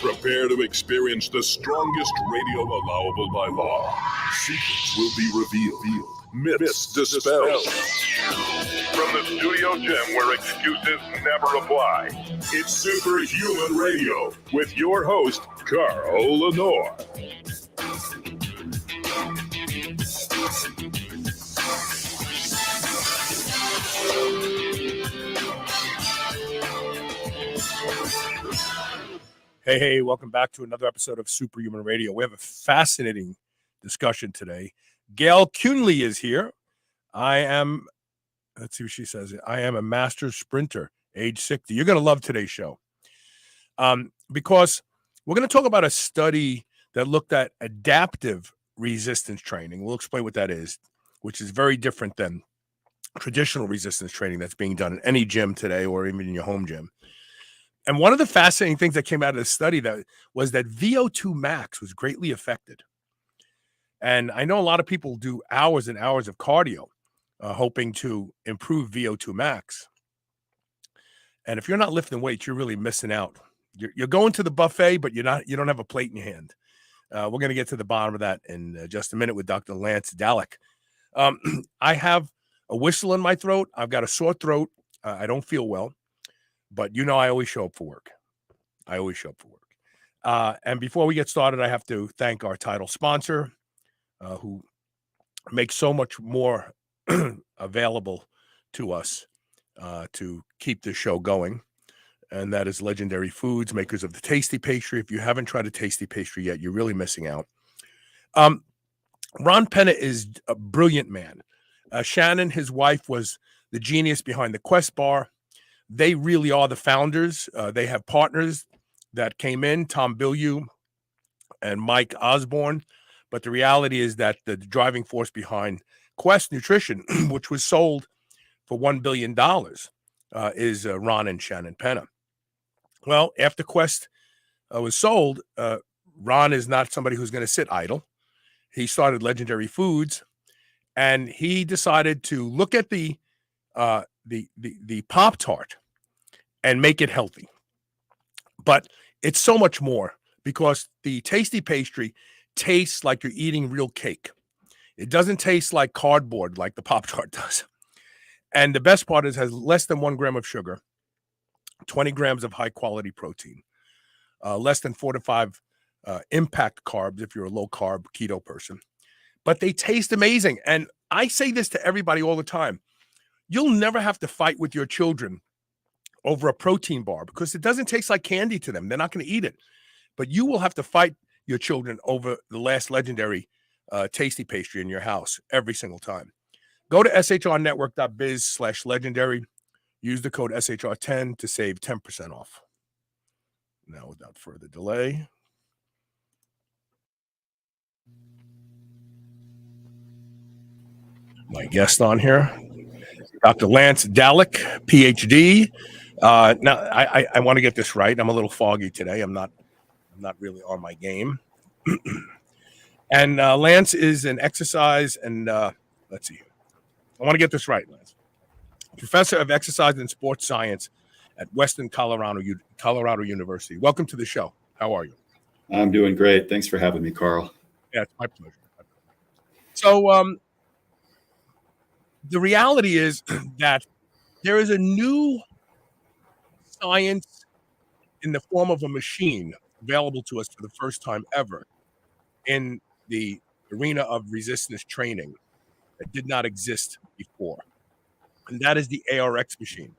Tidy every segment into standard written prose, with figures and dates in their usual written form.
Prepare to experience the strongest radio allowable by law. Secrets will be revealed. Myths dispelled. From the studio gym where excuses never apply, it's Superhuman Radio with your host, Carl Lenore. Hey, welcome back to another episode of Superhuman Radio. We have a fascinating discussion today. Gail Cunley is here. Let's see what she says. I am a master sprinter, age 60. You're going to love today's show because we're going to talk about a study that looked at adaptive resistance training. We'll explain what that is, which is very different than traditional resistance training that's being done in any gym today or even in your home gym. And one of the fascinating things that came out of the study was that Vo2 Max was greatly affected. And I know a lot of people do hours and hours of cardio, hoping to improve Vo2 Max. And if you're not lifting weights, you're really missing out. You're going to the buffet, but you don't have a plate in your hand. We're going to get to the bottom of that in just a minute with Dr. Lance Dalleck. I have a whistle in my throat. I've got a sore throat. I don't feel well. But I always show up for work. And before we get started, I have to thank our title sponsor, who makes so much more available to us to keep this show going. And that is Legendary Foods, makers of the Tasty Pastry. If you haven't tried a Tasty Pastry yet, you're really missing out. Ron Penna is a brilliant man. Shannon, his wife, was the genius behind the Quest bar. They really are the founders. They have partners that came in, Tom Bilyeu and Mike Osborne. But the reality is that the driving force behind Quest Nutrition, which was sold for $1 billion, is Ron and Shannon Penna. Well, after Quest was sold, Ron is not somebody who's going to sit idle. He started Legendary Foods, and he decided to look at the Pop-Tart and make it healthy. But it's so much more because the Tasty Pastry tastes like you're eating real cake. It doesn't taste like cardboard like the Pop-Tart does. And the best part is it has less than 1 gram of sugar, 20 grams of high-quality protein, less than 4 to 5 impact carbs if you're a low-carb keto person. But they taste amazing. And I say this to everybody all the time. You'll never have to fight with your children over a protein bar because it doesn't taste like candy to them. They're not going to eat it. But you will have to fight your children over the last legendary Tasty Pastry in your house every single time. Go to shrnetwork.biz/legendary. Use the code SHR10 to save 10% off. Now, without further delay. My guest on here, Dr. Lance Dalleck, Ph.D. Now, I want to get this right. I'm a little foggy today. I'm not really on my game. And Lance is an exercise and let's see. I want to get this right, Lance. Professor of Exercise and Sports Science at Western Colorado University. Welcome to the show. How are you? I'm doing great. Thanks for having me, Carl. Yeah, it's my pleasure. So, the reality is that there is a new science in the form of a machine available to us for the first time ever in the arena of resistance training that did not exist before. And that is the ARX machine.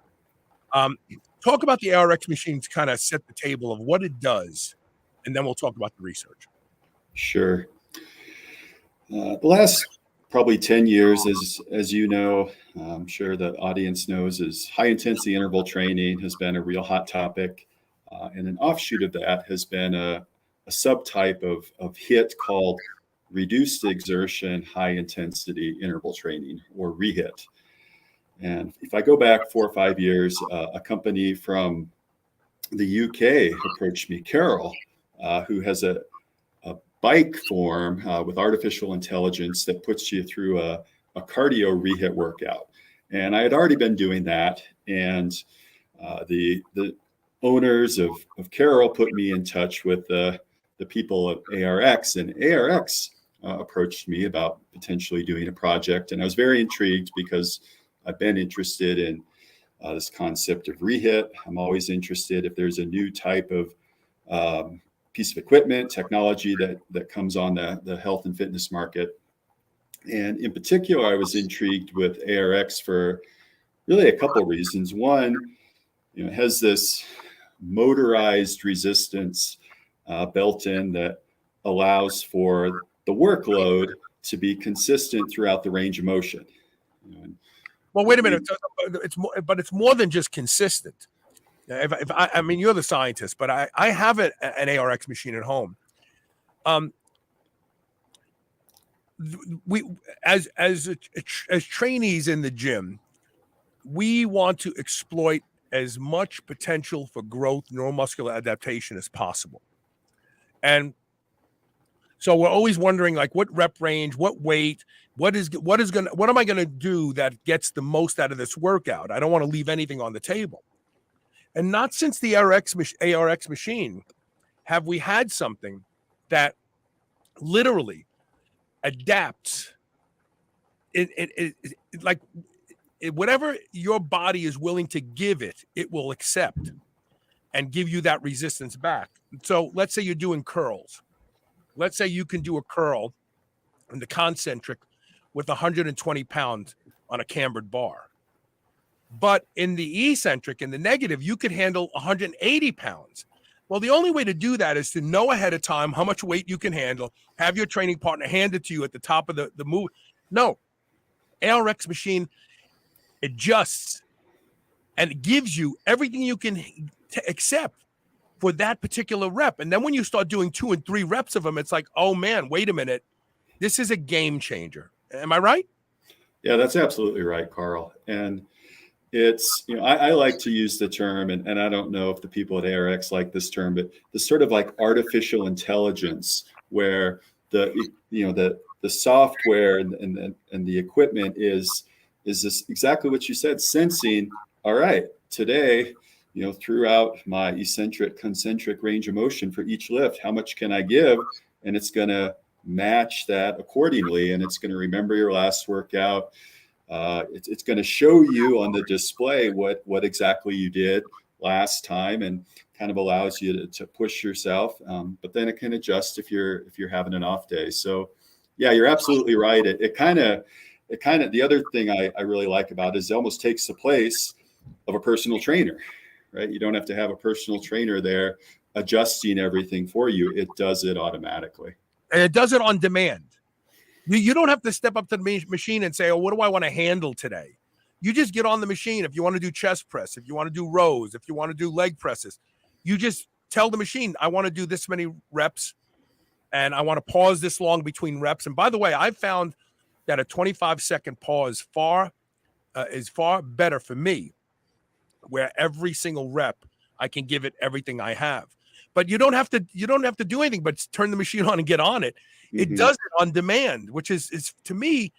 Talk about the ARX machine to kind of set the table of what it does, and then we'll talk about the research. Sure. The last probably 10 years, as you know, I'm sure the audience knows, is high-intensity interval training has been a real hot topic. And an offshoot of that has been a subtype of HIIT called reduced exertion high-intensity interval training, or REHIT. And if I go back 4 or 5 years, a company from the UK approached me, Carol, who has a bike form with artificial intelligence that puts you through a cardio REHIT workout. And I had already been doing that. And the owners of Carroll put me in touch with the people at ARX, and ARX approached me about potentially doing a project. And I was very intrigued because I've been interested in this concept of rehit. I'm always interested if there's a new type of piece of equipment, technology that comes on the health and fitness market. And in particular, I was intrigued with ARX for really a couple of reasons. One, it has this motorized resistance built in that allows for the workload to be consistent throughout the range of motion. Well, wait a minute. It's more than just consistent. If I mean, you're the scientist, but I have an ARX machine at home. We as trainees in the gym, we want to exploit as much potential for growth, neuromuscular adaptation as possible. And so we're always wondering, like, what rep range, what weight, what am I gonna do that gets the most out of this workout? I don't want to leave anything on the table. And not since the ARX machine have we had something that literally adapts whatever your body is willing to give it, it will accept and give you that resistance back. So let's say you're doing curls. Let's say you can do a curl in the concentric with 120 pounds on a cambered bar. But in the eccentric, in the negative, you could handle 180 pounds. Well, the only way to do that is to know ahead of time how much weight you can handle, have your training partner hand it to you at the top of the move. No, ARX machine adjusts and it gives you everything you can accept for that particular rep. And then when you start doing 2 and 3 reps of them, it's like, oh man, wait a minute. This is a game changer. Am I right? Yeah, that's absolutely right, Carl. And it's, I like to use the term, and I don't know if the people at ARX like this term, but the sort of like artificial intelligence where the software and the equipment is this exactly what you said, sensing, all right, today, throughout my eccentric, concentric range of motion for each lift, how much can I give? And it's going to match that accordingly. And it's going to remember your last workout. It's going to show you on the display what exactly you did last time, and kind of allows you to push yourself. But then it can adjust if you're having an off day. So yeah, you're absolutely right. It kind of, the other thing I really like about it is it almost takes the place of a personal trainer, right? You don't have to have a personal trainer there adjusting everything for you. It does it automatically. And it does it on demand. You don't have to step up to the machine and say, oh, what do I want to handle today? You just get on the machine. If you want to do chest press, if you want to do rows, if you want to do leg presses, you just tell the machine, I want to do this many reps and I want to pause this long between reps. And by the way, I found that a 25-second pause is far better for me, where every single rep I can give it everything I have. But you don't have to do anything but turn the machine on and get on it. It does it on demand, which is to me,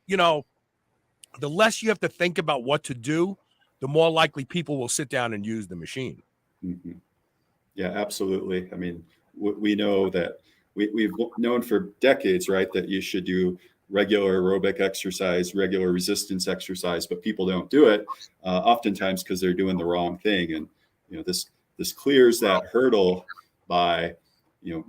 the less you have to think about what to do, the more likely people will sit down and use the machine. Mm-hmm. Yeah, absolutely. I mean, we know that we've known for decades, right, that you should do regular aerobic exercise, regular resistance exercise, but people don't do it oftentimes because they're doing the wrong thing. And this clears that hurdle by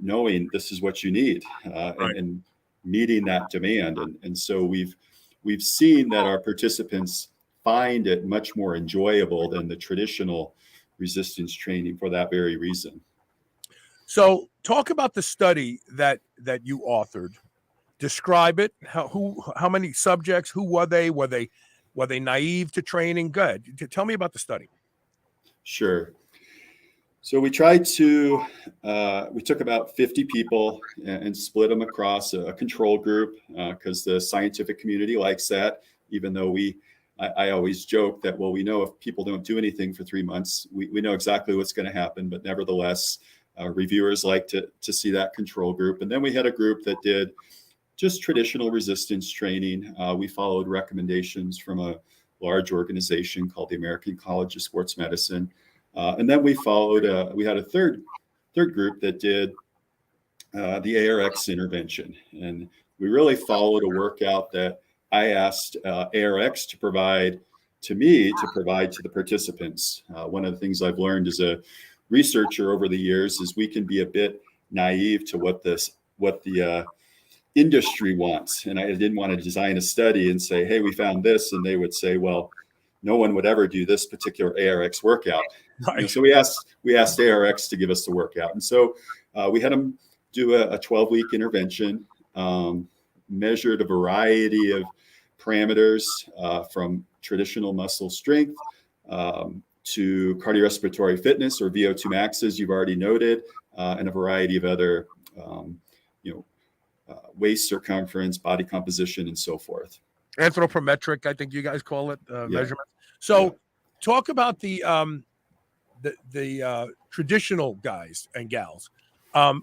knowing this is what you need and meeting that demand. And so we've seen that our participants find it much more enjoyable than the traditional resistance training for that very reason. So talk about the study that you authored. Describe it. How many subjects? Who were they? Were they naive to training? Good. Tell me about the study. Sure. So we tried to, we took about 50 people and split them across a control group because the scientific community likes that, even though I always joke that, well, we know if people don't do anything for 3 months, we know exactly what's going to happen. But nevertheless, reviewers like to see that control group. And then we had a group that did just traditional resistance training. We followed recommendations from a large organization called the American College of Sports Medicine. And then we followed. We had a third group that did the ARX intervention, and we really followed a workout that I asked ARX to provide to me to provide to the participants. One of the things I've learned as a researcher over the years is we can be a bit naive to what the industry wants. And I didn't want to design a study and say, hey, we found this. And they would say, well, no one would ever do this particular ARX workout. Right. So we asked ARX to give us the workout. And so we had them do a 12-week intervention, measured a variety of parameters from traditional muscle strength to cardiorespiratory fitness, or Vo2 Max, as you've already noted, and a variety of other, waist circumference, body composition, and so forth. Anthropometric, I think you guys call it, measurements. So talk about the traditional guys and gals.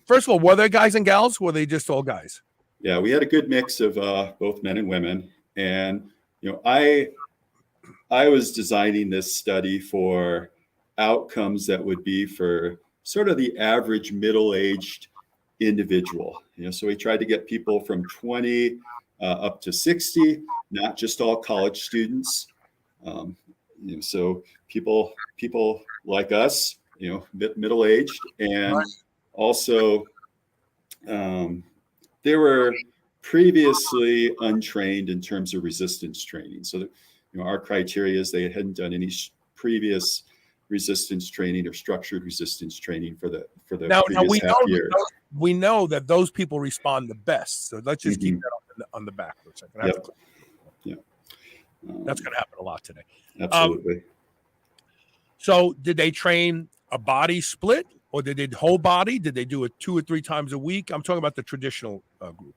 First of all, were there guys and gals? Or were they just all guys? Yeah, we had a good mix of both men and women. And, I was designing this study for outcomes that would be for sort of the average middle-aged individual. So we tried to get people from 20 up to 60, not just all college students. So people like us, middle-aged, and also they were previously untrained in terms of resistance training. So that, our criteria is they hadn't done any previous resistance training or structured resistance training for the now previous we half year. We know that those people respond the best. So let's just keep that on the back for a second. That's going to happen a lot today. Absolutely. So did they train a body split, or did they whole body? Did they do it 2 or 3 times a week? I'm talking about the traditional group.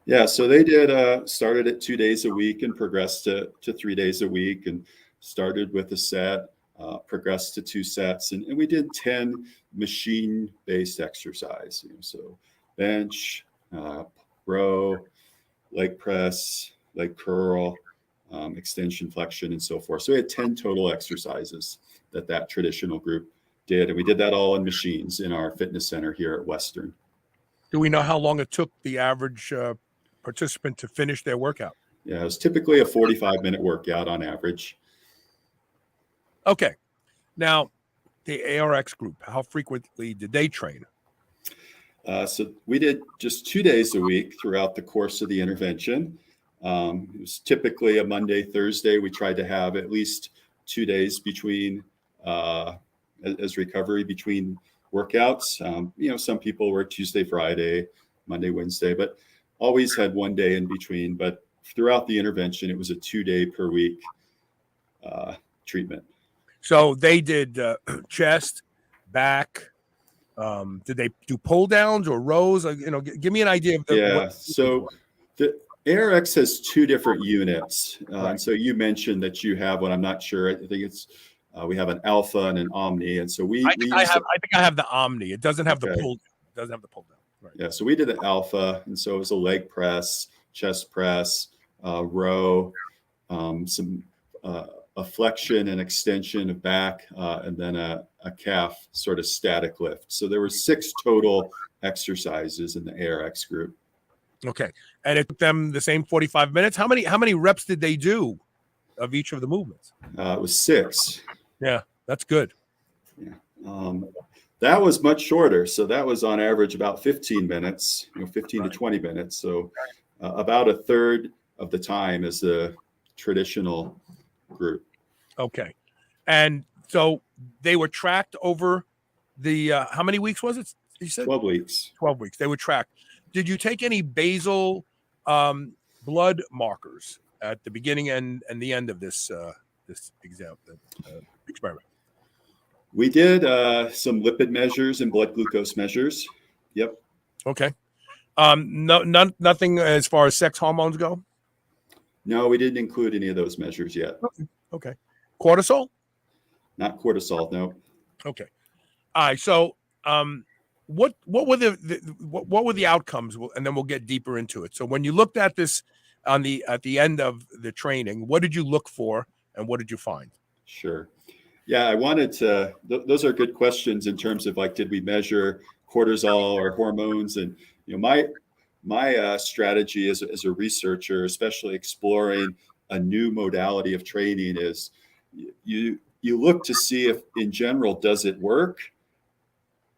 Yeah, so they did started at 2 days a week and progressed to 3 days a week, and started with a set, progressed to 2 sets, and we did 10 machine-based exercise. So bench, row, leg press, leg curl, extension, flexion, and so forth. So we had 10 total exercises that traditional group did, and we did that all in machines in our fitness center here at Western. Do we know how long it took the average participant to finish their workout? Yeah, it was typically a 45-minute workout on average. Okay. Now, the ARX group, how frequently did they train? So we did just 2 days a week throughout the course of the intervention. It was typically a Monday, Thursday. We tried to have at least 2 days between as recovery between workouts. Some people were Tuesday, Friday, Monday, Wednesday, but always had 1 day in between. But throughout the intervention, it was a 2-day per week treatment. So they did chest, back. Did they do pull downs or rows? Give me an idea of the. So the ARX has 2 different units. And so you mentioned that you have one. I'm not sure. I think it's we have an Alpha and an Omni, and so I think I have the Omni. It doesn't have the pull down. It doesn't have the pull down. Right. Yeah. So we did an Alpha, and so it was a leg press, chest press, row, a flexion and extension of back, and then a calf sort of static lift. So there were 6 total exercises in the ARX group. Okay, and it took them the same 45 minutes. How many reps did they do of each of the movements? It was 6. Yeah, that's good. Yeah. That was much shorter. So that was on average about 15 minutes, 15 to 20 minutes. So about a third of the time as the traditional group. Okay. And so they were tracked over the, how many weeks was it? You said 12 weeks. 12 weeks. They were tracked. Did you take any basal blood markers at the beginning and the end of this experiment? We did some lipid measures and blood glucose measures. Yep. Okay. Nothing as far as sex hormones go? No, we didn't include any of those measures yet. Okay. Cortisol? Not cortisol, no. Okay. All right. So, what were the outcomes? And then we'll get deeper into it. So, when you looked at this at the end of the training, what did you look for, and what did you find? Sure. Yeah, I wanted to, those are good questions in terms of like, did we measure cortisol or hormones? And, my strategy as a researcher, especially exploring a new modality of training, is you look to see if in general, does it work?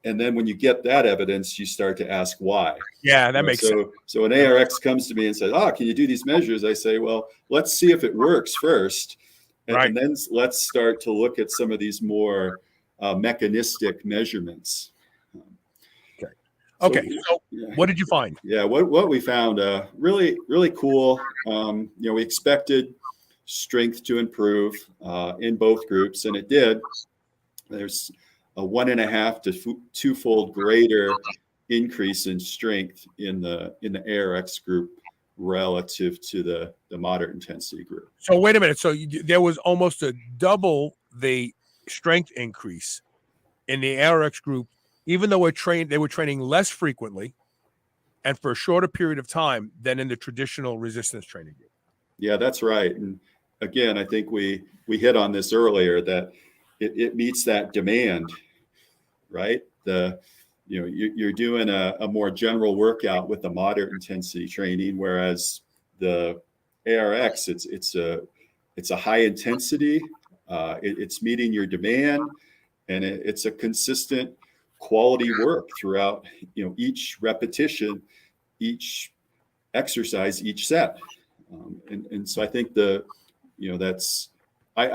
And then when you get that evidence, you start to ask why. Yeah, that makes sense. So when ARX comes to me and says, can you do these measures? I say, well, let's see if it works first. Right. And then let's start to look at some of these more mechanistic measurements. Okay. So yeah, what did you find? Yeah, what we found, really, really cool. We expected strength to improve in both groups, and it did. There's a 1.5 to 2-fold greater increase in strength in the ARX group relative to the moderate intensity group. So wait a minute. So there was almost a double the strength increase in the ARX group, even though they were training less frequently and for a shorter period of time than in the traditional resistance training group. Yeah, that's right. And again, I think we hit on this earlier, that it meets that demand, right? You're doing a more general workout with the moderate intensity training, whereas the ARX, it's a high intensity, it's meeting your demand, and it's a consistent quality work throughout, each repetition, each exercise, each set. And so I think I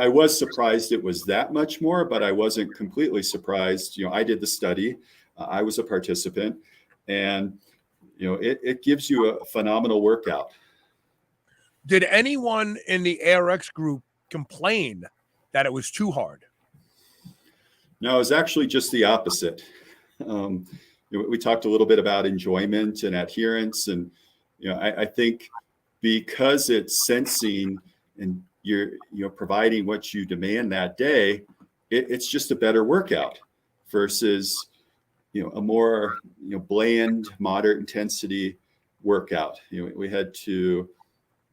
was surprised it was that much more, but I wasn't completely surprised. I did the study, I was a participant, and it gives you a phenomenal workout. Did anyone in the ARX group complain that it was too hard? No, it was actually just the opposite. We talked a little bit about enjoyment and adherence, and I think because it's sensing and you're providing what you demand that day, it's just a better workout versus a more bland, moderate intensity workout. We had to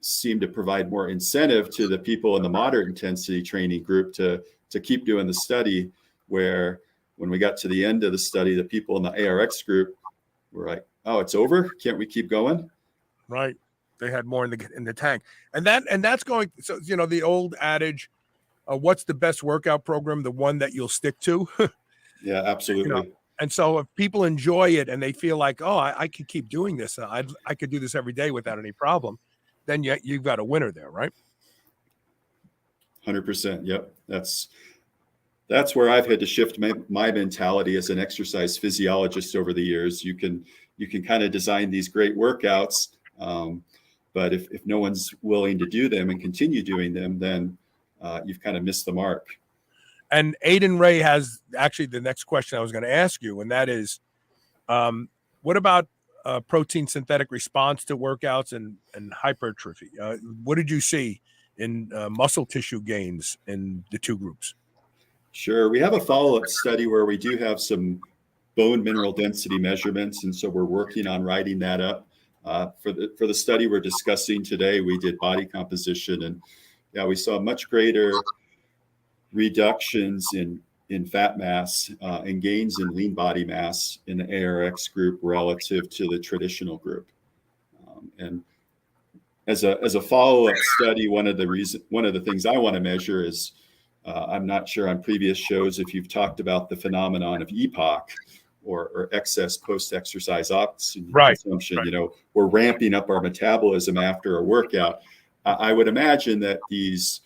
seem to provide more incentive to the people in the moderate intensity training group to keep doing the study, where when we got to the end of the study, the people in the ARX group were like, oh, it's over, can't we keep going? Right. They had more in the tank. And that's going, so the old adage, what's the best workout program? The one that you'll stick to. Yeah, absolutely. And so if people enjoy it and they feel like, oh, I could keep doing this, I could do this every day without any problem, then you've got a winner there, right? 100%. Yep. That's where I've had to shift my mentality as an exercise physiologist over the years. You can kind of design these great workouts, but if no one's willing to do them and continue doing them, then you've kind of missed the mark. And Aiden Ray has actually the next question I was going to ask you, and that is, what about protein synthetic response to workouts and hypertrophy? What did you see in muscle tissue gains in the two groups? Sure. We have a follow-up study where we do have some bone mineral density measurements, and so we're working on writing that up. For the study we're discussing today, we did body composition, and we saw much greater reductions in fat mass and gains in lean body mass in the ARX group relative to the traditional group. And as a follow-up study, one of the things I want to measure is, I'm not sure on previous shows if you've talked about the phenomenon of EPOC, or excess post-exercise oxygen consumption. Right. We're ramping up our metabolism after a workout. I would imagine that these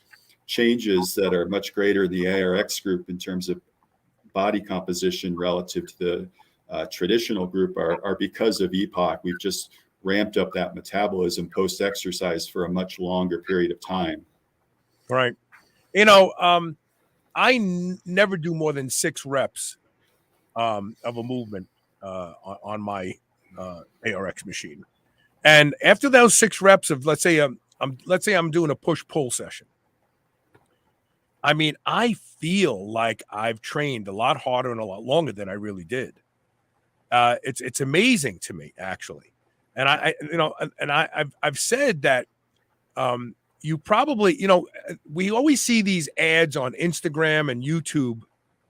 changes that are much greater in the ARX group in terms of body composition relative to the traditional group are because of EPOC. We've just ramped up that metabolism post-exercise for a much longer period of time. Right. I never do more than 6 reps of a movement on my ARX machine. And after those 6 reps of, let's say I'm doing a push-pull session, I mean, I feel like I've trained a lot harder and a lot longer than I really did. It's amazing to me, actually. And I've said that, you probably, we always see these ads on Instagram and YouTube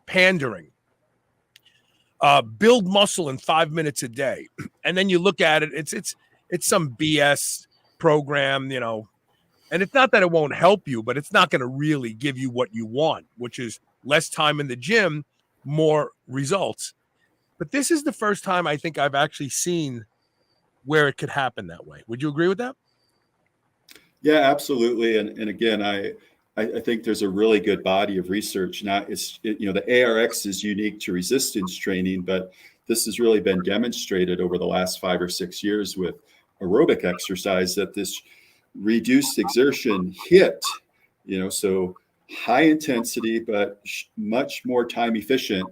pandering. Build muscle in 5 minutes a day. And then you look at it, it's some BS program, and it's not that it won't help you, but it's not going to really give you what you want, which is less time in the gym, more results. But this is the first time I think I've actually seen where it could happen that way. Would you agree with that? Yeah, absolutely. And again, I think there's a really good body of research. The ARX is unique to resistance training, but this has really been demonstrated over the last 5 or 6 years with aerobic exercise that this reduced exertion hit, so high intensity, but much more time efficient.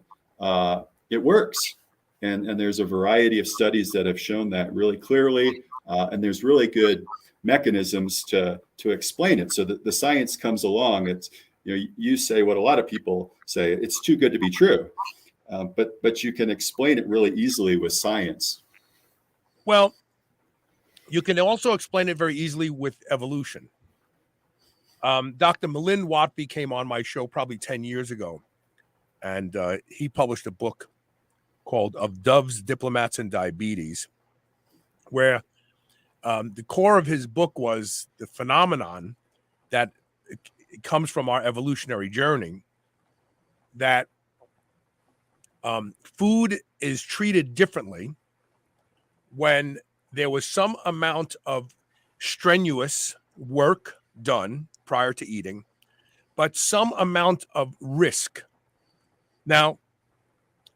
It works. And there's a variety of studies that have shown that really clearly. And there's really good mechanisms to explain it. So the science comes along. It's, you say what a lot of people say, it's too good to be true. But you can explain it really easily with science. Well, you can also explain it very easily with evolution. Dr. Milind Watby came on my show probably 10 years ago, and he published a book called Of Doves, Diplomats, and Diabetes, where the core of his book was the phenomenon that it comes from our evolutionary journey, that food is treated differently when there was some amount of strenuous work done prior to eating, but some amount of risk. Now,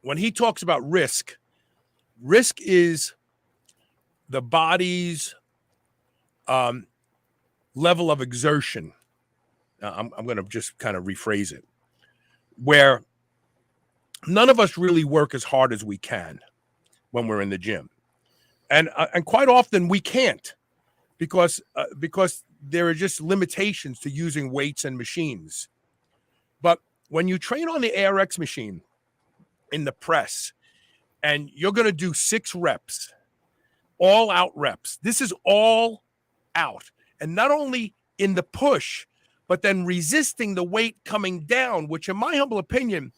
when he talks about risk is the body's level of exertion. I'm going to just kind of rephrase it, where none of us really work as hard as we can when we're in the gym. And quite often we can't because there are just limitations to using weights and machines. But when you train on the ARX machine in the press, and you're going to do 6 reps, all out reps, this is all out. And not only in the push, but then resisting the weight coming down, which in my humble opinion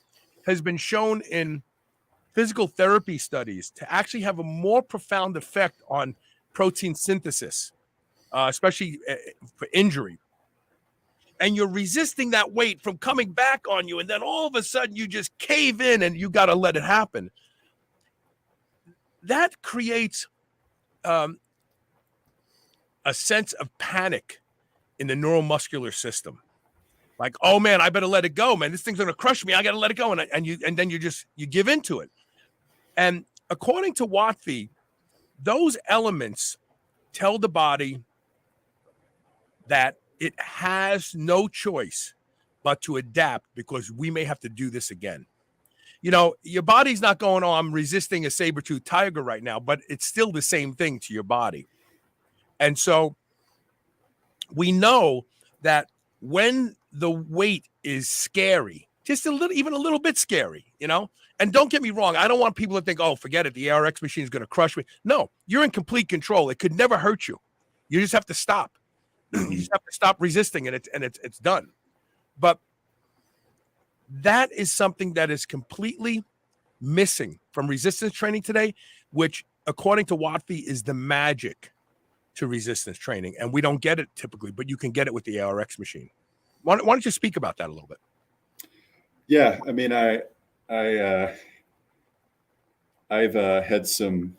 has been shown in physical therapy studies to actually have a more profound effect on protein synthesis, especially for injury. And you're resisting that weight from coming back on you. And then all of a sudden you just cave in and you got to let it happen. That creates a sense of panic in the neuromuscular system. Like, oh man, I better let it go, man. This thing's going to crush me. I got to let it go. And then you give into it. And according to Watby, those elements tell the body that it has no choice but to adapt because we may have to do this again. Your body's not going, oh, I'm resisting a saber-toothed tiger right now, but it's still the same thing to your body. And so we know that when the weight is scary, just even a little bit scary, and don't get me wrong, I don't want people to think, oh, forget it, the ARX machine is going to crush me. No, you're in complete control. It could never hurt you. You just have to stop. You just have to stop resisting, and it's done. But that is something that is completely missing from resistance training today, which, according to Watby, is the magic to resistance training. And we don't get it typically, but you can get it with the ARX machine. Why don't you speak about that a little bit? Yeah, I mean, I've had some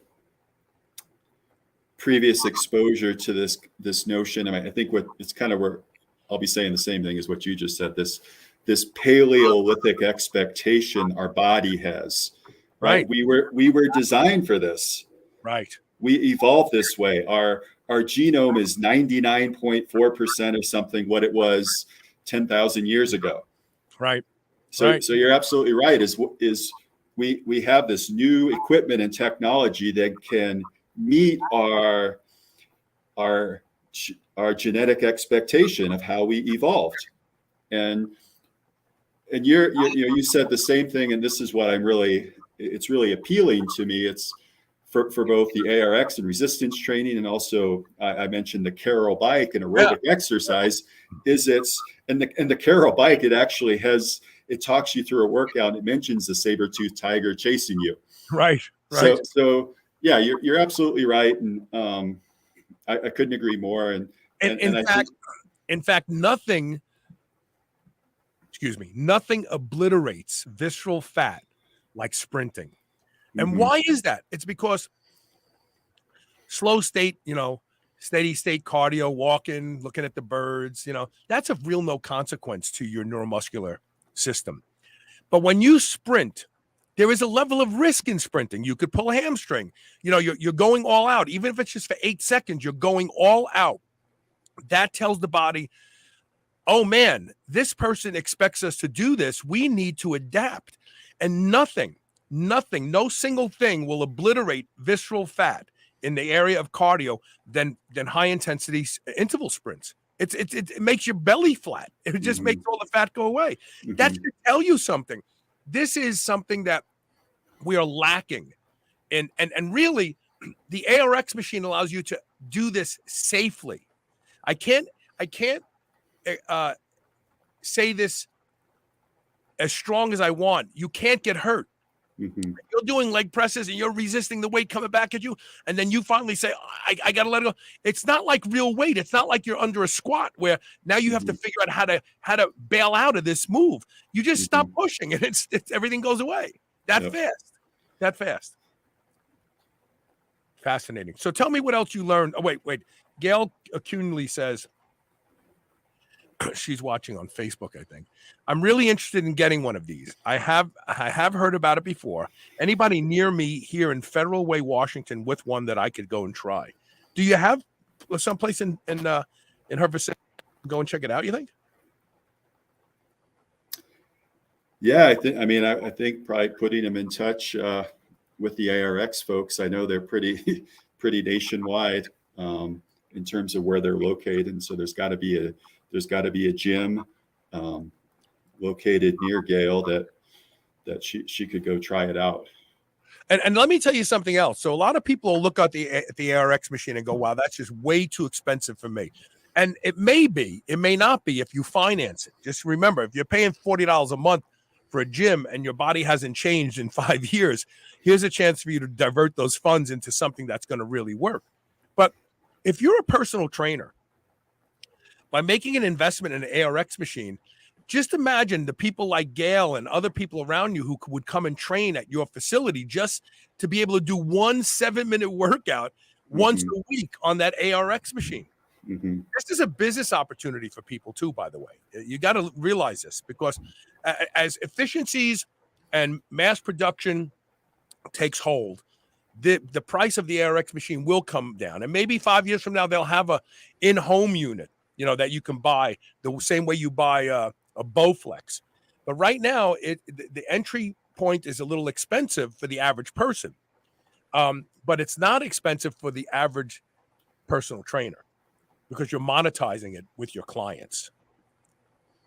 previous exposure to this notion. I mean, I think it's kind of where I'll be saying the same thing as what you just said. This Paleolithic expectation our body has. Right. We were designed for this. Right. We evolved this way. Our genome is 99.4% of something what it was 10,000 years ago. Right. So you're absolutely right. Is we have this new equipment and technology that can meet our genetic expectation of how we evolved. And you said the same thing, and this is what it's really appealing to me. It's for both the ARX and resistance training, and also I mentioned the Carol bike and aerobic exercise, is it's in the Carol bike, it actually has, it talks you through a workout. It mentions the saber-toothed tiger chasing you. Right. So yeah, you're absolutely right. And I couldn't agree more. And in fact, nothing obliterates visceral fat like sprinting. And why is that? It's because slow state, steady state cardio, walking, looking at the birds, that's of real no consequence to your neuromuscular system. But when you sprint, there is a level of risk in sprinting. You could pull a hamstring. You're going all out. Even if it's just for 8 seconds, you're going all out. That tells the body, oh man, this person expects us to do this. We need to adapt. And nothing, no single thing will obliterate visceral fat in the area of cardio than high intensity interval sprints. It makes your belly flat. It just makes all the fat go away. That should tell you something. This is something that we are lacking. And really, the ARX machine allows you to do this safely. I can't say this as strong as I want. You can't get hurt. You're doing leg presses and you're resisting the weight coming back at you, and then you finally say, I gotta let it go. It's not like real weight. It's not like you're under a squat where now you have to figure out how to bail out of this move. You just stop pushing and it's everything goes away that fast. Fascinating. So tell me what else you learned. Oh, wait. Gail Acunley says, she's watching on Facebook, I think. I'm really interested in getting one of these. I have heard about it before. Anybody near me here in Federal Way, Washington, with one that I could go and try? Do you have someplace in her vicinity? Go and check it out, you think? Yeah, I think probably putting them in touch with the ARX folks. I know they're pretty nationwide in terms of where they're located, and so there's got to be a gym located near Gail that she could go try it out. And let me tell you something else. So a lot of people will look at the ARX machine and go, wow, that's just way too expensive for me. And it may be, it may not be if you finance it. Just remember, if you're paying $40 a month for a gym and your body hasn't changed in 5 years, here's a chance for you to divert those funds into something that's going to really work. But if you're a personal trainer, by making an investment in an ARX machine, just imagine the people like Gail and other people around you who would come and train at your facility just to be able to do 1 7-minute workout once a week on that ARX machine. This is a business opportunity for people too, by the way. You got to realize this, because as efficiencies and mass production takes hold, the price of the ARX machine will come down. And maybe 5 years from now, they'll have a in-home unit, that you can buy the same way you buy a Bowflex. But right now, the entry point is a little expensive for the average person. But it's not expensive for the average personal trainer, because you're monetizing it with your clients.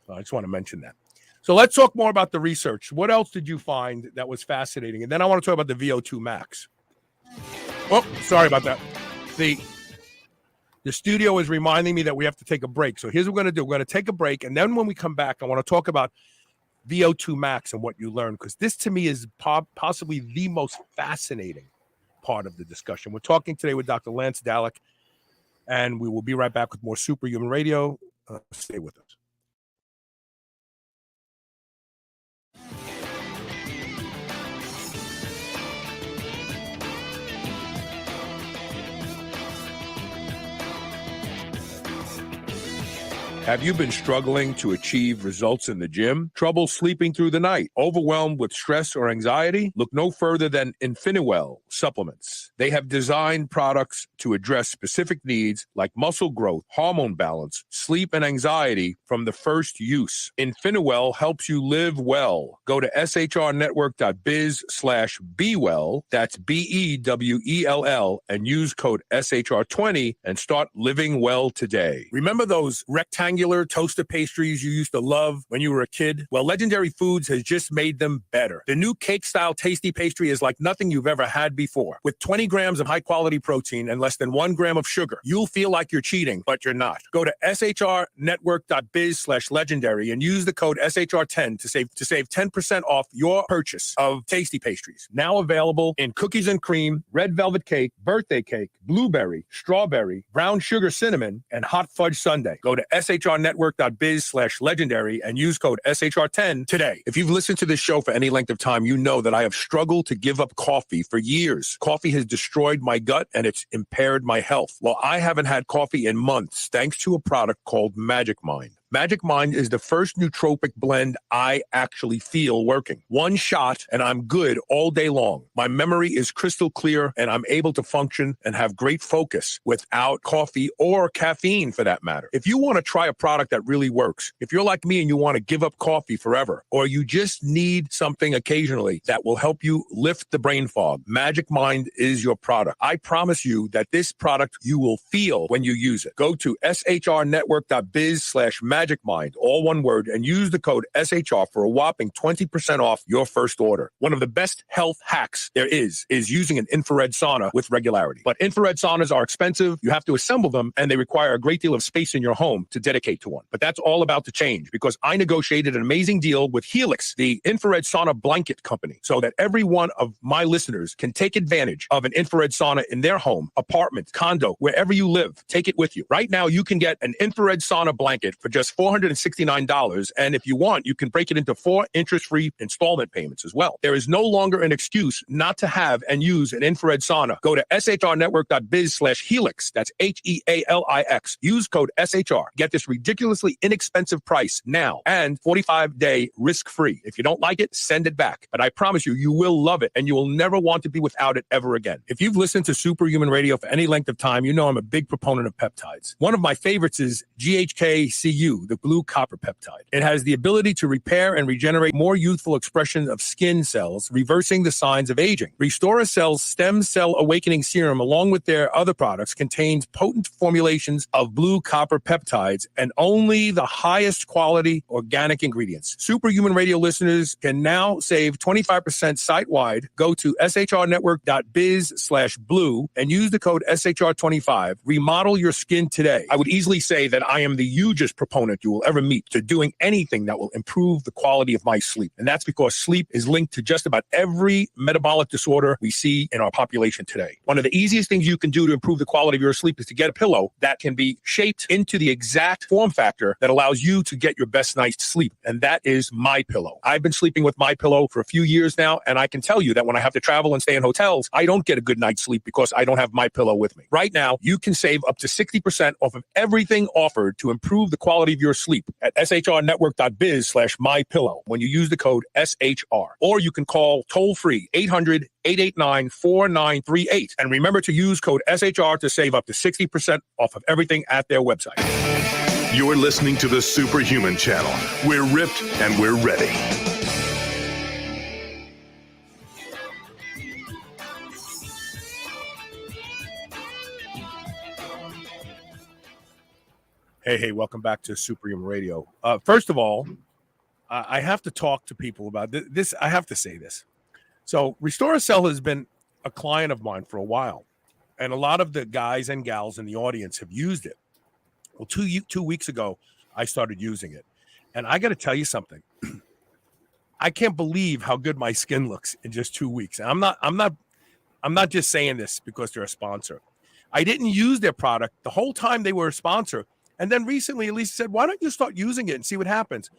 So I just want to mention that. So let's talk more about the research. What else did you find that was fascinating? And then I want to talk about the Vo2 Max. Oh, sorry about that. The studio is reminding me that we have to take a break. So here's what we're going to do. We're going to take a break. And then when we come back, I want to talk about Vo2 Max and what you learned, because this to me is possibly the most fascinating part of the discussion. We're talking today with Dr. Lance Dalleck, and we will be right back with more Superhuman Radio. Stay with us. Have you been struggling to achieve results in the gym? Trouble sleeping through the night? Overwhelmed with stress or anxiety? Look no further than Infiniwell supplements. They have designed products to address specific needs like muscle growth, hormone balance, sleep, and anxiety from the first use. Infiniwell helps you live well. Go to shrnetwork.biz/bewell, that's BEWELL, and use code SHR20 and start living well today. Remember those rectangular triangular toaster pastries you used to love when you were a kid? Well, Legendary Foods has just made them better. The new cake-style tasty pastry is like nothing you've ever had before. With 20 grams of high-quality protein and less than 1 gram of sugar, you'll feel like you're cheating, but you're not. Go to shrnetwork.biz/legendary and use the code SHR10 to save 10% off your purchase of tasty pastries. Now available in cookies and cream, red velvet cake, birthday cake, blueberry, strawberry, brown sugar cinnamon, and hot fudge sundae. Go to shrnetwork.biz/legendary and use code SHR10 today. If you've listened to this show for any length of time, you know that I have struggled to give up coffee for years. Coffee has destroyed my gut and it's impaired my health. Well, I haven't had coffee in months thanks to a product called Magic Mind. Magic Mind is the first nootropic blend I actually feel working. One shot and I'm good all day long. My memory is crystal clear and I'm able to function and have great focus without coffee or caffeine for that matter. If you want to try a product that really works, if you're like me and you want to give up coffee forever, or you just need something occasionally that will help you lift the brain fog, Magic Mind is your product. I promise you that this product you will feel when you use it. Go to shrnetwork.biz/Magic Mind, all one word, and use the code SHR for a whopping 20% off your first order. One of the best health hacks there is using an infrared sauna with regularity. But infrared saunas are expensive, you have to assemble them, and they require a great deal of space in your home to dedicate to one. But that's all about to change because I negotiated an amazing deal with Helix, the infrared sauna blanket company, so that every one of my listeners can take advantage of an infrared sauna in their home, apartment, condo, wherever you live. Take it with you. Right now, you can get an infrared sauna blanket for just $469, and if you want, you can break it into 4 interest-free installment payments as well. There is no longer an excuse not to have and use an infrared sauna. Go to shrnetwork.biz/helix. That's HEALIX. Use code SHR. Get this ridiculously inexpensive price now and 45-day risk-free. If you don't like it, send it back. But I promise you, you will love it, and you will never want to be without it ever again. If you've listened to Superhuman Radio for any length of time, you know I'm a big proponent of peptides. One of my favorites is GHK-CU, the blue copper peptide. It has the ability to repair and regenerate more youthful expression of skin cells, reversing the signs of aging. Restore Cell's Stem Cell Awakening Serum, along with their other products, contains potent formulations of blue copper peptides and only the highest quality organic ingredients. Superhuman Radio listeners can now save 25% site-wide. Go to shrnetwork.biz/blue and use the code SHR25. Remodel your skin today. I would easily say that I am the hugest proponent you will ever meet to doing anything that will improve the quality of my sleep. And that's because sleep is linked to just about every metabolic disorder we see in our population today. One of the easiest things you can do to improve the quality of your sleep is to get a pillow that can be shaped into the exact form factor that allows you to get your best night's sleep. And that is MyPillow. I've been sleeping with MyPillow for a few years now, and I can tell you that when I have to travel and stay in hotels, I don't get a good night's sleep because I don't have MyPillow with me. Right now, you can save up to 60% off of everything offered to improve the quality of your sleep at shrnetwork.biz/mypillow when you use the code SHR. Or you can call toll-free 800-889-4938. And remember to use code SHR to save up to 60% off of everything at their website. You're listening to the Superhuman Channel. We're ripped and we're ready. Hey, welcome back to Superhuman Radio. First of all, I have to talk to people about this. I have to say this. So Restore Cell has been a client of mine for a while, and a lot of the guys and gals in the audience have used it. Well, 2 weeks ago, I started using it, and I got to tell you something. I can't believe how good my skin looks in just 2 weeks. And I'm not just saying this because they're a sponsor. I didn't use their product the whole time they were a sponsor. And then recently, Elisa said, why don't you start using it and see what happens?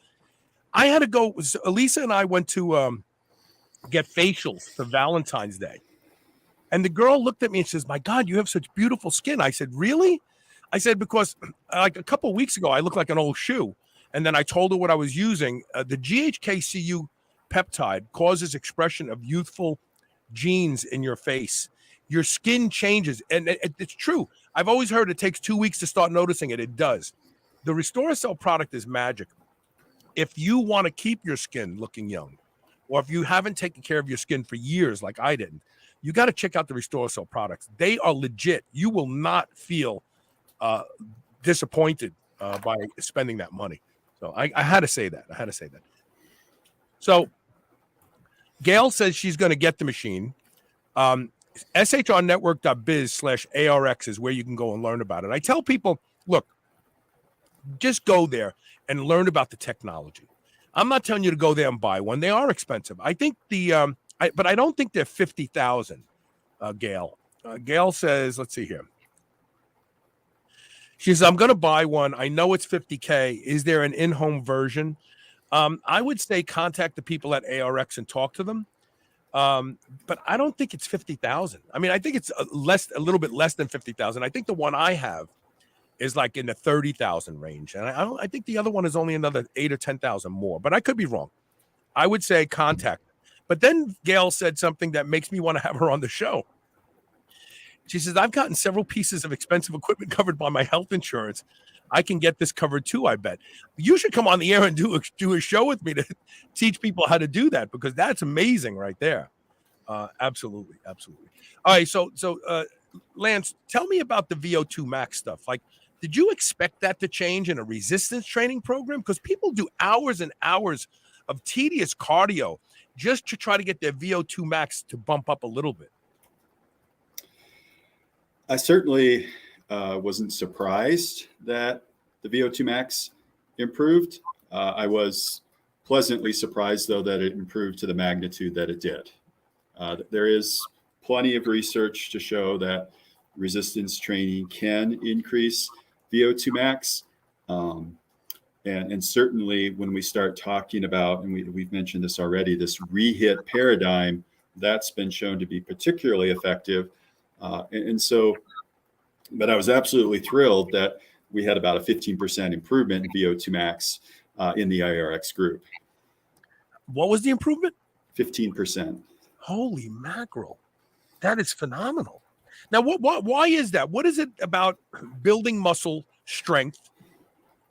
I had to go. Elisa and I went to get facials for Valentine's Day. And the girl looked at me and says, my God, you have such beautiful skin. I said, really? I said, because like a couple of weeks ago, I looked like an old shoe. And then I told her what I was using. The GHK-CU peptide causes expression of youthful genes in your face. Your skin changes. And it's true. I've always heard it takes 2 weeks to start noticing it. It does. The Restore Cell product is magic. If you want to keep your skin looking young, or if you haven't taken care of your skin for years like I didn't, you got to check out the Restore Cell products. They are legit. You will not feel disappointed by spending that money. So I had to say that. So Gail says she's going to get the machine. shrnetwork.biz/ARX is where you can go and learn about it. I tell people, look, just go there and learn about the technology. I'm not telling you to go there and buy one. They are expensive. I think but I don't think they're 50,000. Gail. Gail says, let's see here. She says, I'm going to buy one. I know it's $50K. Is there an in-home version? I would say contact the people at ARX and talk to them. But I don't think it's 50,000. I mean, I think it's a little bit less than 50,000. I think the one I have is like in the 30,000 range. And I think the other one is only another 8 or 10,000 more, but I could be wrong. I would say contact. But then Gail said something that makes me want to have her on the show. She says, I've gotten several pieces of expensive equipment covered by my health insurance. I can get this covered too, I bet. You should come on the air and do a show with me to teach people how to do that, because that's amazing right there. Absolutely. All right, so Lance, tell me about the Vo2 Max stuff. Like, did you expect that to change in a resistance training program? Because people do hours and hours of tedious cardio just to try to get their Vo2 Max to bump up a little bit. I certainly wasn't surprised that the Vo2 Max improved. I was pleasantly surprised, though, that it improved to the magnitude that it did. There is plenty of research to show that resistance training can increase Vo2 Max. And certainly when we start talking about, and we've mentioned this already, this re-hit paradigm, that's been shown to be particularly effective. But I was absolutely thrilled that we had about a 15% improvement in Vo2 Max in the IRX group. What was the improvement? 15%. Holy mackerel. That is phenomenal. Now, why is that? What is it about building muscle strength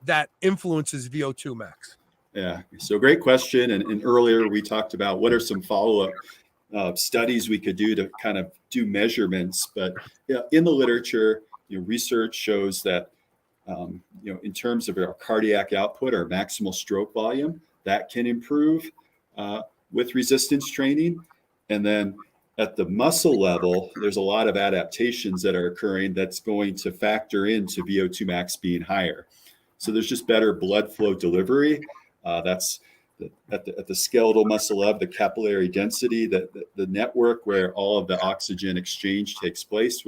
that influences Vo2 Max? Yeah, so great question. And earlier we talked about what are some follow-up studies we could do to kind of do measurements. But in the literature, research shows that, in terms of our cardiac output, our maximal stroke volume, that can improve with resistance training. And then at the muscle level, there's a lot of adaptations that are occurring that's going to factor into Vo2 Max being higher. So there's just better blood flow delivery. That's at the skeletal muscle level, the capillary density, the network where all of the oxygen exchange takes place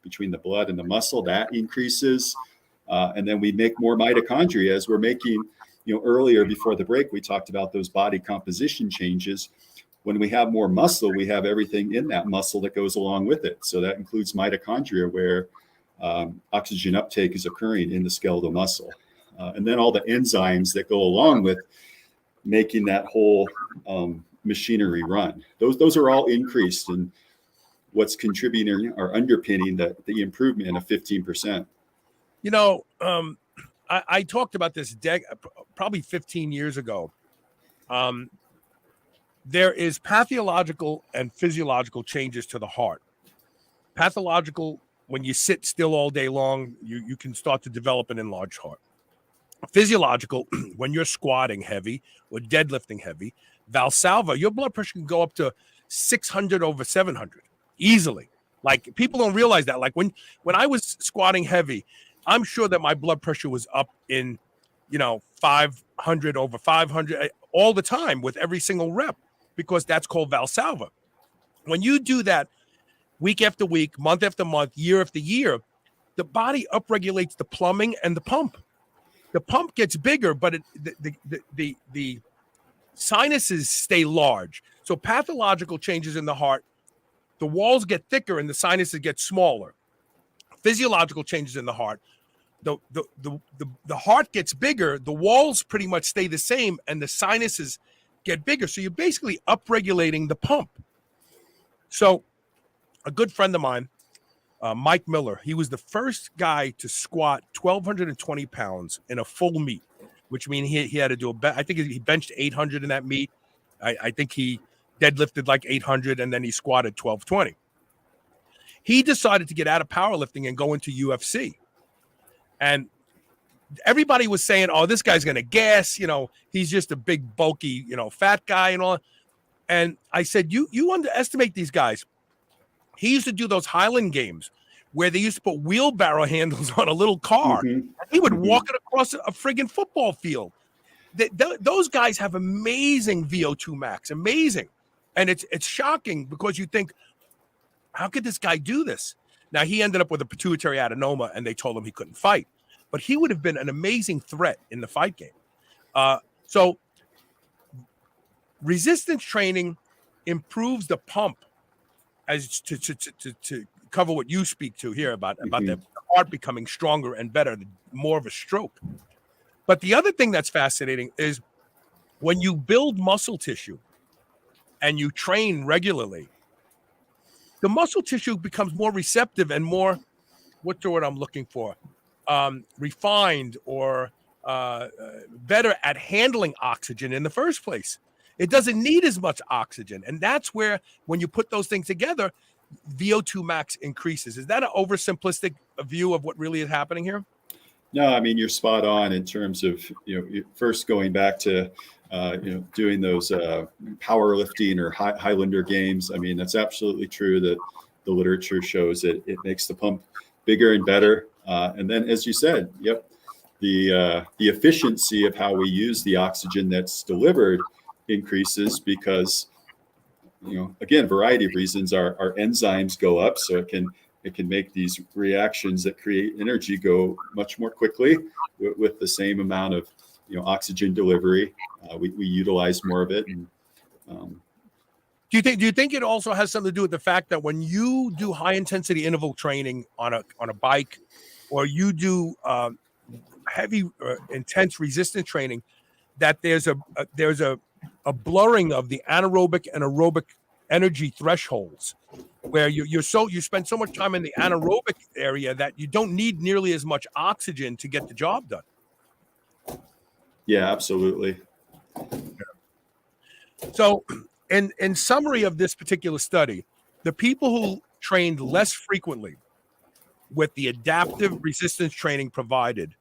between the blood and the muscle, that increases. And then we make more mitochondria as we're making, earlier before the break, we talked about those body composition changes. When we have more muscle, we have everything in that muscle that goes along with it. So that includes mitochondria, where oxygen uptake is occurring in the skeletal muscle. And then all the enzymes that go along with making that whole machinery run. Those are all increased, and what's contributing or underpinning the improvement of 15%. I talked about this probably 15 years ago. There is pathological and physiological changes to the heart. Pathological, when you sit still all day long, you can start to develop an enlarged heart. Physiological, when you're squatting heavy or deadlifting heavy, Valsalva, your blood pressure can go up to 600 over 700 easily. Like, people don't realize that. Like, when I was squatting heavy, I'm sure that my blood pressure was up in, 500 over 500 all the time with every single rep, because that's called Valsalva. When you do that week after week, month after month, year after year, the body upregulates the plumbing and the pump. The pump gets bigger, but the sinuses stay large. So pathological changes in the heart, the walls get thicker and the sinuses get smaller. Physiological changes in the heart, the heart gets bigger, the walls pretty much stay the same, and the sinuses get bigger. So you're basically upregulating the pump. So a good friend of mine, Mike Miller, he was the first guy to squat 1,220 pounds in a full meet, which means he had to do I think he benched 800 in that meet. I think he deadlifted like 800, and then he squatted 1,220. He decided to get out of powerlifting and go into UFC. And everybody was saying, oh, this guy's going to gas, he's just a big, bulky, fat guy and all. And I said, you underestimate these guys. He used to do those Highland games where they used to put wheelbarrow handles on a little car. Mm-hmm. He would walk it across a friggin' football field. Those guys have amazing Vo2 Max, amazing. And it's shocking because you think, how could this guy do this? Now, he ended up with a pituitary adenoma, and they told him he couldn't fight. But he would have been an amazing threat in the fight game. So resistance training improves the pump, as to cover what you speak to here about the heart becoming stronger and better, more of a stroke. But the other thing that's fascinating is when you build muscle tissue and you train regularly, the muscle tissue becomes more receptive and more, what's the word I'm looking for? Refined or better at handling oxygen in the first place. It doesn't need as much oxygen. And that's where, when you put those things together, Vo2 Max increases. Is that an oversimplistic view of what really is happening here? No, I mean, you're spot on in terms of, first going back to, doing those powerlifting or Highlander games. I mean, that's absolutely true that the literature shows that it makes the pump bigger and better. And then, as you said, the efficiency of how we use the oxygen that's delivered increases because, again, variety of reasons, our enzymes go up, so it can make these reactions that create energy go much more quickly with the same amount of oxygen delivery. We utilize more of it. And, do you think it also has something to do with the fact that when you do high intensity interval training on a bike, or you do heavy intense resistance training, that there's a blurring of the anaerobic and aerobic energy thresholds, where you spend so much time in the anaerobic area that you don't need nearly as much oxygen to get the job done? Yeah, absolutely. So in summary of this particular study, the people who trained less frequently with the adaptive resistance training provided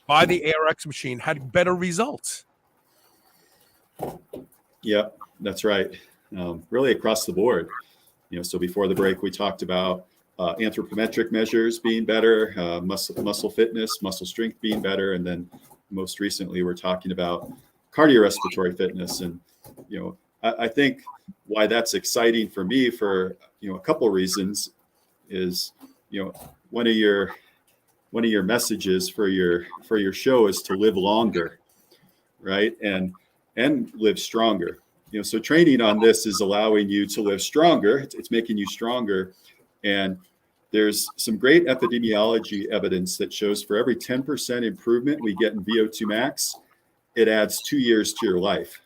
by the ARX machine had better results. Yeah, that's right. Really across the board. So before the break, we talked about anthropometric measures being better, muscle fitness, muscle strength being better, and then most recently we're talking about cardiorespiratory fitness. And I think why that's exciting for me for a couple of reasons is one of your messages for your show is to live longer, right? And live stronger. So training on this is allowing you to live stronger. It's making you stronger. And there's some great epidemiology evidence that shows for every 10% improvement we get in Vo2 Max, it adds 2 years to your life.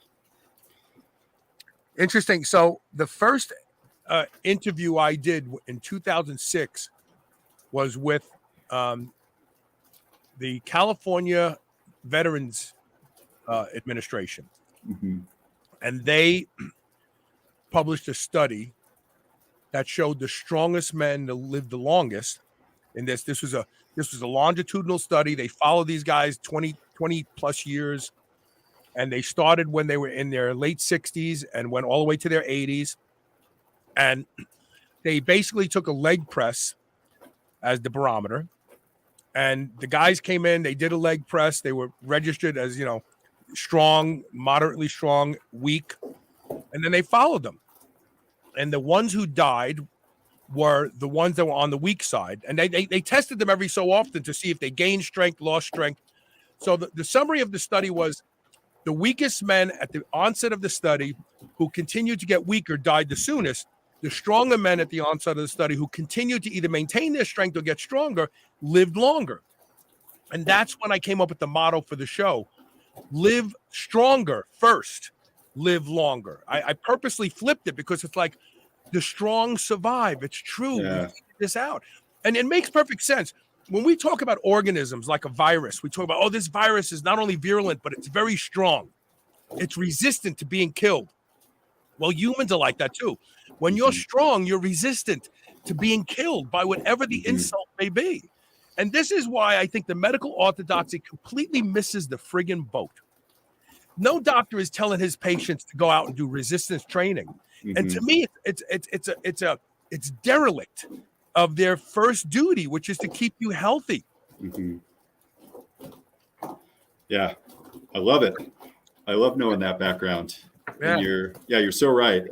Interesting. So the first interview I did in 2006 was with the California Veterans Administration. Mm-hmm. And they published a study that showed the strongest men that lived the longest. And this was a longitudinal study. They followed these guys 20 plus years, and they started when they were in their late 60s and went all the way to their 80s. And they basically took a leg press as the barometer. And the guys came in, they did a leg press. They were registered as, strong, moderately strong, weak, and then they followed them. And the ones who died were the ones that were on the weak side. And they tested them every so often to see if they gained strength, lost strength. So the summary of the study was the weakest men at the onset of the study who continued to get weaker died the soonest. The stronger men at the onset of the study who continued to either maintain their strength or get stronger lived longer. And that's when I came up with the motto for the show: live stronger first, live longer. I purposely flipped it because it's like the strong survive. It's true. Yeah. We figured this out. And it makes perfect sense. When we talk about organisms like a virus, we talk about, this virus is not only virulent, but it's very strong. It's resistant to being killed. Well, humans are like that too. When you're strong, you're resistant to being killed by whatever the insult may be. And this is why I think the medical orthodoxy completely misses the friggin' boat. No doctor is telling his patients to go out and do resistance training. And to me, it's derelict of their first duty, which is to keep you healthy. Yeah, I love it. I love knowing that background. Yeah. And you're so right.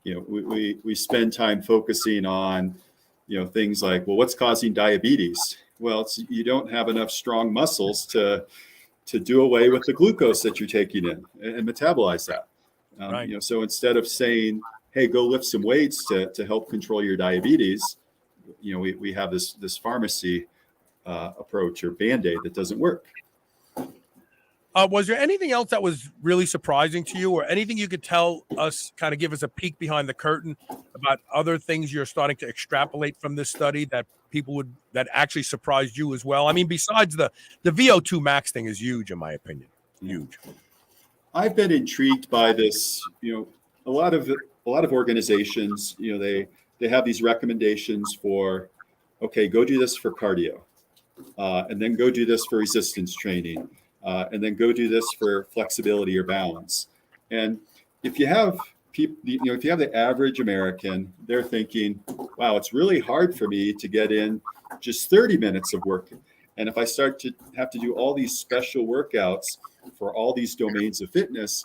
We spend time focusing on, things like, well, what's causing diabetes? Well, you don't have enough strong muscles to do away with the glucose that you're taking in and metabolize that. Right. So instead of saying, hey, go lift some weights to help control your diabetes, we have this pharmacy approach or Band-Aid that doesn't work. Was there anything else that was really surprising to you, or anything you could tell us, kind of give us a peek behind the curtain about other things you're starting to extrapolate from this study that that actually surprised you as well? I mean, besides the Vo2 Max thing is huge, in my opinion. Huge. I've been intrigued by this. A lot of organizations, they have these recommendations for, okay, go do this for cardio, and then go do this for resistance training. And then go do this for flexibility or balance. And if you have people, if you have the average American, they're thinking, wow, it's really hard for me to get in just 30 minutes of work. And if I start to have to do all these special workouts for all these domains of fitness,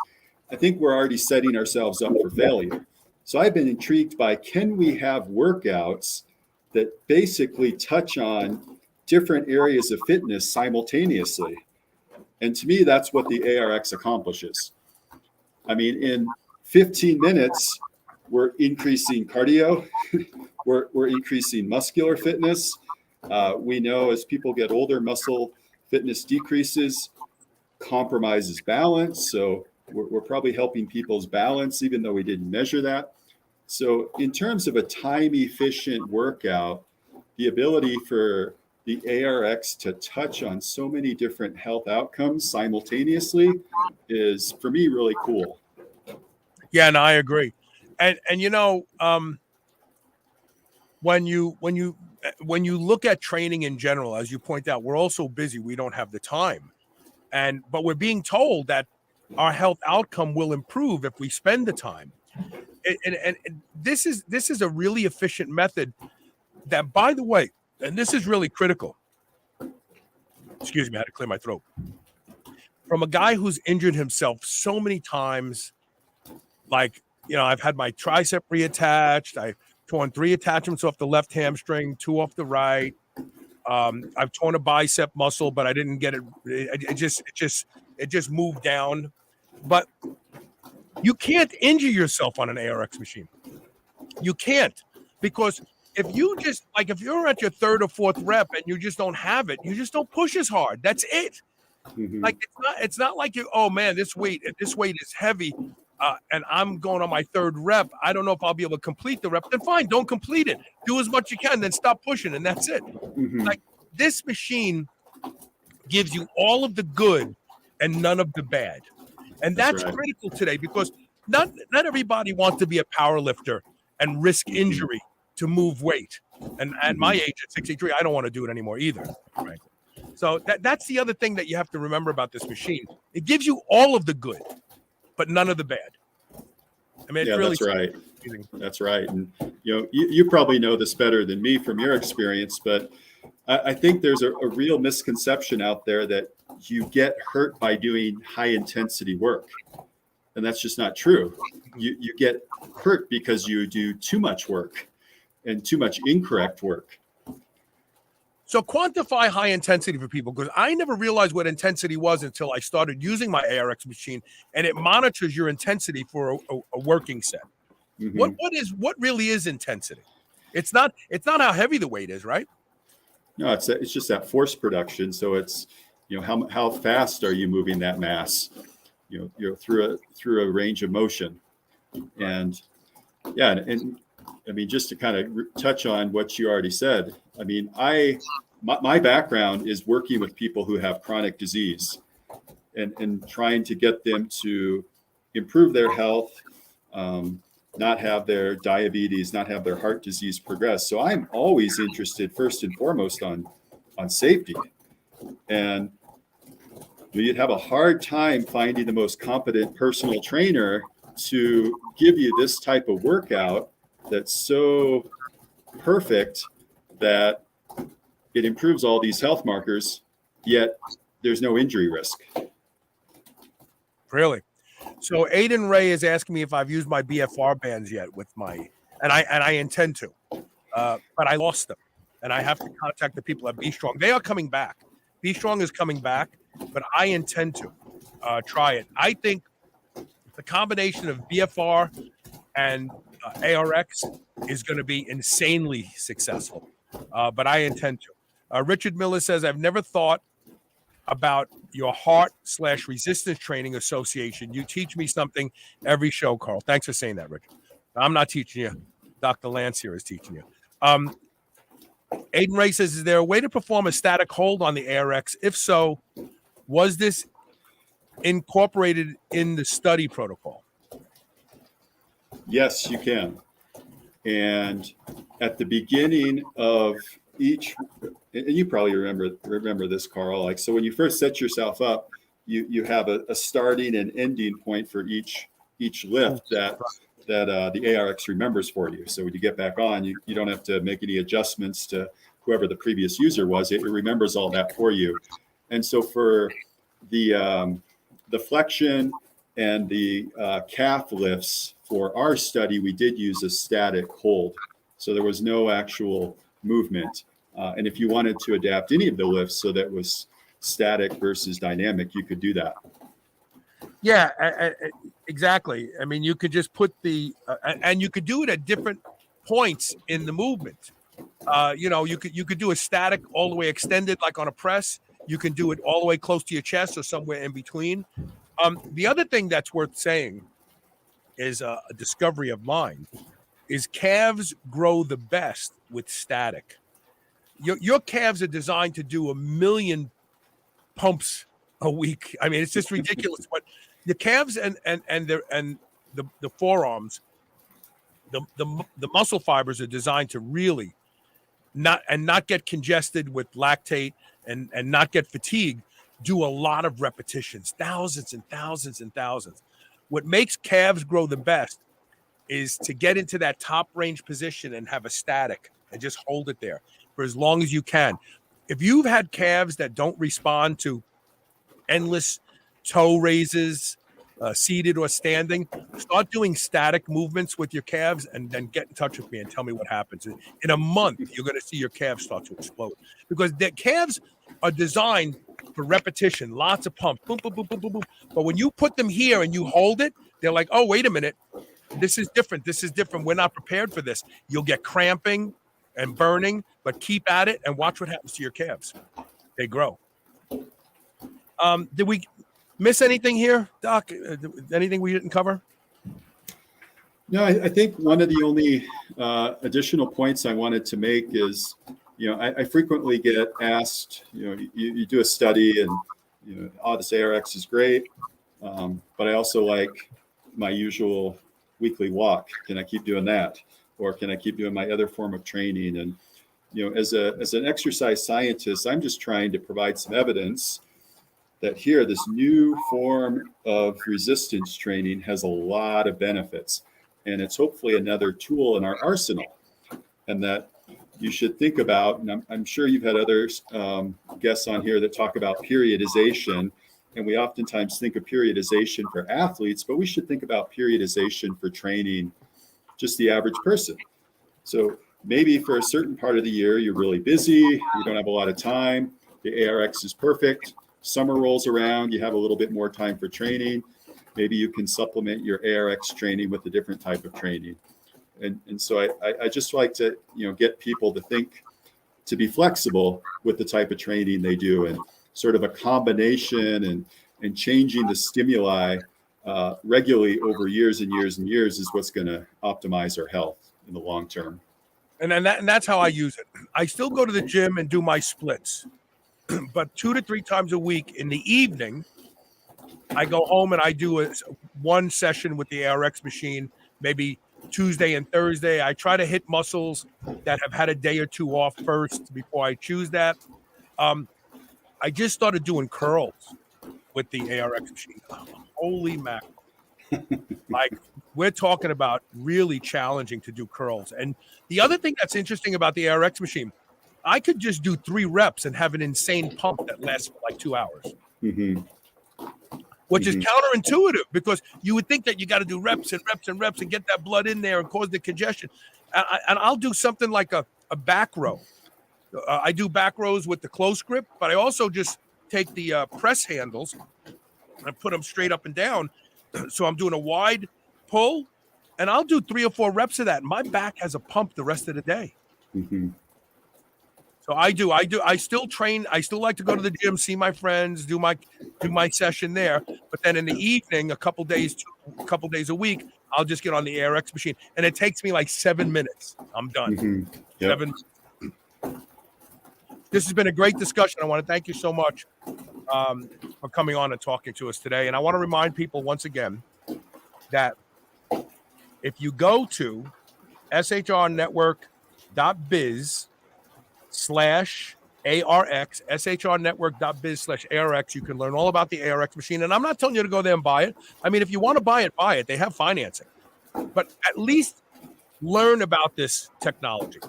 I think we're already setting ourselves up for failure. So I've been intrigued by, can we have workouts that basically touch on different areas of fitness simultaneously? And to me, that's what the ARX accomplishes. I mean, in 15 minutes, we're increasing cardio, we're increasing muscular fitness. We know as people get older, muscle fitness decreases, compromises balance. So we're probably helping people's balance, even though we didn't measure that. So in terms of a time-efficient workout, the ability for the ARX to touch on so many different health outcomes simultaneously is, for me, really cool. Yeah, and I agree. And when you look at training in general, as you point out, we're all so busy, we don't have the time. But we're being told that our health outcome will improve if we spend the time. And this is a really efficient method that, by the way, and this is really critical. Excuse me, I had to clear my throat. From a guy who's injured himself so many times, like, I've had my tricep reattached. I've torn 3 attachments off the left hamstring, 2 off the right. I've torn a bicep muscle, but I didn't get it. It just moved down. But you can't injure yourself on an ARX machine. You can't, because if you're at your 3rd or 4th rep and you just don't have it, you just don't push as hard. That's it. Mm-hmm. Like, it's not like oh man, this weight is heavy, and I'm going on my 3rd rep. I don't know if I'll be able to complete the rep. Then fine, don't complete it. Do as much you can, then stop pushing, and that's it. Mm-hmm. Like, this machine gives you all of the good and none of the bad, and that's right. critical today, because not everybody wants to be a power lifter and risk injury to move weight. And at my age, at 63, I don't want to do it anymore either. Right. So that's the other thing that you have to remember about this machine. It gives you all of the good, but none of the bad. I mean, it's really that's right. That's right. And you probably know this better than me from your experience, but I think there's a real misconception out there that you get hurt by doing high intensity work. And that's just not true. You get hurt because you do too much work and too much incorrect work. So quantify high intensity for people, because I never realized what intensity was until I started using my ARX machine, and it monitors your intensity for a working set. Mm-hmm. What really is intensity? It's not how heavy the weight is, right? No, it's just that force production. So it's how fast are you moving that mass, through a range of motion, and I mean, just to kind of touch on what you already said, I mean, my background is working with people who have chronic disease and trying to get them to improve their health, not have their diabetes, not have their heart disease progress. So I'm always interested first and foremost on safety. And you'd have a hard time finding the most competent personal trainer to give you this type of workout that's so perfect that it improves all these health markers, yet there's no injury risk. Really? So Aiden Ray is asking me if I've used my BFR bands yet with and I intend to, but I lost them, and I have to contact the people at Be Strong. They are coming back. Be Strong is coming back, but I intend to try it. I think the combination of BFR and ARX is going to be insanely successful, but I intend to. Richard Miller says, I've never thought about your heart/resistance training association. You teach me something every show, Carl. Thanks for saying that, Richard. I'm not teaching you. Dr. Lance here is teaching you. Aiden Ray says, is there a way to perform a static hold on the ARX? If so, was this incorporated in the study protocol? Yes, you can. And at the beginning of each, and you probably remember this, Carl, like, so when you first set yourself up, you have a starting and ending point for each lift that the ARX remembers for you. So when you get back on, you don't have to make any adjustments to whoever the previous user was. It remembers all that for you. And so for the flexion and the calf lifts for our study, we did use a static hold. So there was no actual movement. And if you wanted to adapt any of the lifts so that was static versus dynamic, you could do that. Yeah, exactly. I mean, you could just put and you could do it at different points in the movement. You could do a static all the way extended, like on a press. You can do it all the way close to your chest or somewhere in between. The other thing that's worth saying is a discovery of mine is calves grow the best with static. Your calves are designed to do 1 million pumps a week. I mean, it's just ridiculous. But the calves and the forearms, the muscle fibers are designed to really not get congested with lactate and not get fatigued. Do a lot of repetitions, thousands and thousands and thousands. What makes calves grow the best is to get into that top range position and have a static and just hold it there for as long as you can. If you've had calves that don't respond to endless toe raises, seated or standing, start doing static movements with your calves and then get in touch with me and tell me what happens. In a month, you're going to see your calves start to explode because the calves are designed for repetition, lots of pumps, boom, boom, boom, boom, boom, boom. But when you put them here and you hold it, they're like, oh, wait a minute. This is different. This is different. We're not prepared for this. You'll get cramping and burning, but keep at it and watch what happens to your calves. They grow. Did we miss anything here, Doc? Anything we didn't cover? No, I think one of the only additional points I wanted to make is, I frequently get asked, you do a study and, this ARX is great, but I also like my usual weekly walk. Can I keep doing that? Or can I keep doing my other form of training? And, as an exercise scientist, I'm just trying to provide some evidence that here, this new form of resistance training has a lot of benefits. And it's hopefully another tool in our arsenal. And that you should think about, and I'm sure you've had other guests on here that talk about periodization. And we oftentimes think of periodization for athletes, but we should think about periodization for training just the average person. So maybe for a certain part of the year, you're really busy, you don't have a lot of time, the ARX is perfect. Summer rolls around, you have a little bit more time for training. Maybe you can supplement your ARX training with a different type of training. And so I just like to, get people to think, to be flexible with the type of training they do, and sort of a combination and changing the stimuli regularly over years and years and years is what's going to optimize our health in the long term. And that's how I use it. I still go to the gym and do my splits, but 2 to 3 times a week in the evening, I go home and I do one session with the ARX machine, maybe Tuesday and Thursday. I try to hit muscles that have had a day or two off first before I choose that. I just started doing curls with the ARX machine. Holy mackerel. Like, we're talking about really challenging to do curls. And the other thing that's interesting about the ARX machine, I could just do 3 reps and have an insane pump that lasts for like 2 hours. Mm-hmm. Which is counterintuitive, because you would think that you got to do reps and reps and reps and get that blood in there and cause the congestion. And I'll do something like a back row. I do back rows with the close grip, but I also just take the press handles and put them straight up and down. So I'm doing a wide pull, and I'll do 3 or 4 reps of that. My back has a pump the rest of the day. Mm-hmm. So I still train. I still like to go to the gym, see my friends, do my session there. But then in the evening, a couple days a week, I'll just get on the ARX machine, and it takes me like 7 minutes. I'm done. Mm-hmm. Yep. 7 minutes. This has been a great discussion. I want to thank you so much for coming on and talking to us today. And I want to remind people once again that if you go to shrnetwork.biz/ARX, shrnetwork.biz/ARX, you can learn all about the ARX machine. And I'm not telling you to go there and buy it. I mean, if you want to buy it, buy it. They have financing. But at least learn about this technology,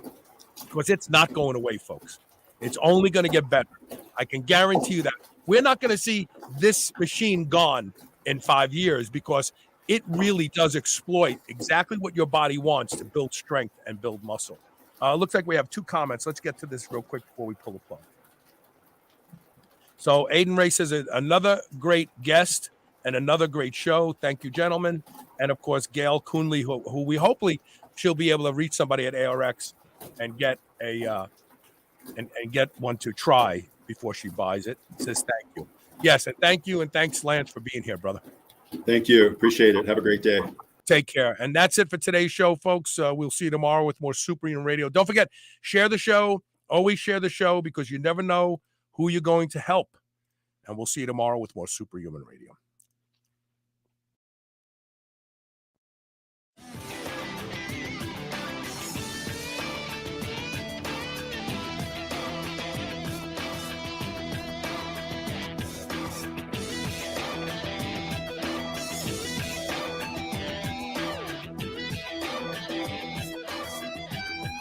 because it's not going away, folks. It's only going to get better. I can guarantee you that. We're not going to see this machine gone in 5 years, because it really does exploit exactly what your body wants to build strength and build muscle. Looks like we have 2 comments. Let's get to this real quick before we pull the plug. So Aiden Ray says, another great guest and another great show. Thank you, gentlemen. And, of course, Gail Coonley, who we hopefully she'll be able to reach somebody at ARX and get a and get one to try before she buys it. Says thank you. Yes, and thank you, and thanks, Lance, for being here, brother. Thank you. Appreciate it. Have a great day. Take care. And that's it for today's show, folks. We'll see you tomorrow with more Superhuman Radio. Don't forget, share the show. Always share the show, because you never know who you're going to help. And we'll see you tomorrow with more Superhuman Radio.